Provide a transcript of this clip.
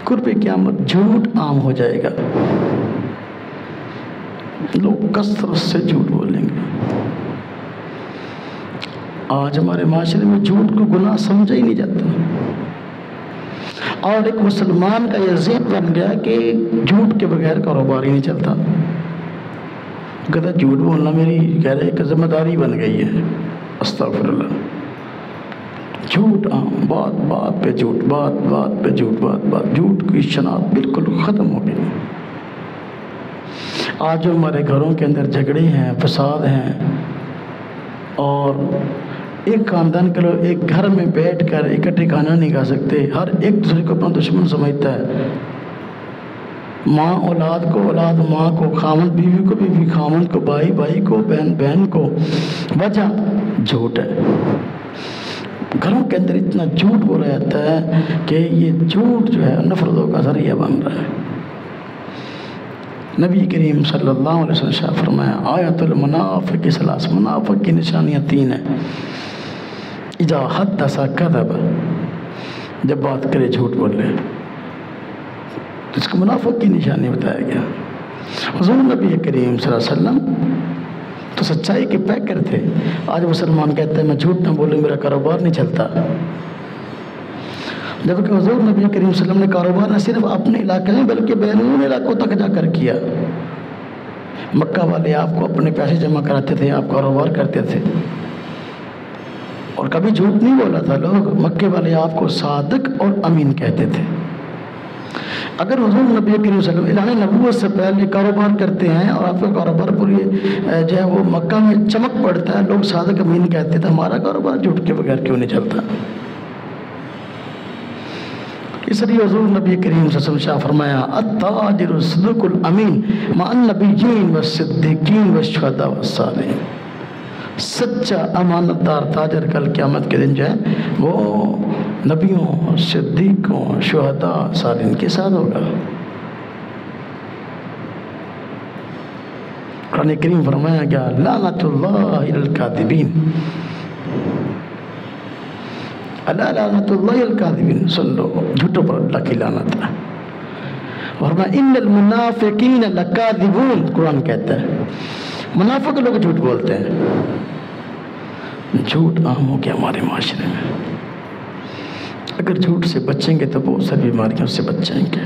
قرب قیامت جھوٹ عام ہو جائے گا، لوگ کثرت سے جھوٹ بولیں گے۔ آج ہمارے معاشرے میں جھوٹ کو گناہ سمجھا ہی نہیں جاتا، اور ایک مسلمان کا یہ ذہن بن گیا کہ جھوٹ کے بغیر کاروبار ہی نہیں چلتا۔ کہتا جھوٹ بولنا میری کہہ رہے کہ ذمہ داری بن گئی ہے۔ استغفر اللہ۔ جھوٹ عام، بات بات پہ جھوٹ، بات بات پہ جھوٹ، بات بات جھوٹ کی شناخت بالکل ختم ہو گئی۔ آج جو ہمارے گھروں کے اندر جھگڑے ہیں، فساد ہیں، اور ایک خاندان کے لوگ ایک گھر میں بیٹھ کر اکٹھے کھانا نہیں کھا سکتے، ہر ایک دوسرے کو اپنا دشمن سمجھتا ہے۔ ماں اولاد کو، اولاد ماں کو، خامند بیوی کو، بیوی خامند کو، بھائی بھائی کو، بہن بہن کو۔ وجہ جھوٹ ہے۔ گھروں کے اندر اتنا جھوٹ بولا جاتا ہے کہ یہ جھوٹ جو ہے نفرتوں کا ذریعہ بن رہا ہے۔ نبی کریم صلی اللہ علیہ وسلم نے فرمایا آیت المنافق ثلاث، منافق کی نشانیاں 3 ہیں۔ اذا حدث کذب، جب بات کرے جھوٹ بولے، اس کو منافق کی نشانی بتایا گیا۔ حضور نبی کریم صلی اللہ علیہ وسلم تو سچائی کے پیکر تھے۔ آج مسلمان کہتے ہیں میں جھوٹ نہ بولوں میرا کاروبار نہیں چلتا، جبکہ حضور نبی کریم صلی اللہ علیہ وسلم نے کاروبار نہ صرف اپنے علاقے میں بلکہ بیرون علاقوں تک جا کر کیا۔ مکہ والے آپ کو اپنے پیسے جمع کراتے تھے، آپ کاروبار کرتے تھے، اور کبھی جھوٹ نہیں بولا تھا۔ لوگ مکے والے آپ کو صادق اور امین کہتے تھے۔ اگر حضور نبی کریم صلی اللہ علیہ وسلم اعلان نبوت سے پہلے کاروبار کرتے ہیں اور آپ کا کاروبار پوری جو ہے وہ مکہ میں چمک پڑتا ہے، لوگ صادق امین کہتے تھے، ہمارا کاروبار جھوٹ کے بغیر کیوں نہیں چلتا؟ اس لیے حضور نبی کریم صلی اللہ علیہ وسلم فرمایا التاجر الصدوق الامین مع النبیین والصدیقین والشہداء والصالحین، سچا امانت دار تاجر کل قیامت کے دن جو ہے وہ نبیوں، صدیقوں، شہداء، صالحین کے ساتھ ہوگا۔ قرآن کریم فرمایا گیا لعنت اللہ علی الکاذبین، اللہ لعنت اللہ علی الکاذبین، سن لو جھوٹوں پر اللہ کی لعنت ہے۔ اور ان المنافقین لکاذبون، قرآن کہتا ہے منافق لوگ جھوٹ بولتے ہیں۔ جھوٹ عام ہو گیا ہمارے معاشرے میں۔ اگر جھوٹ سے بچیں گے تو بہت ساری بیماریوں سے بچ جائیں گے۔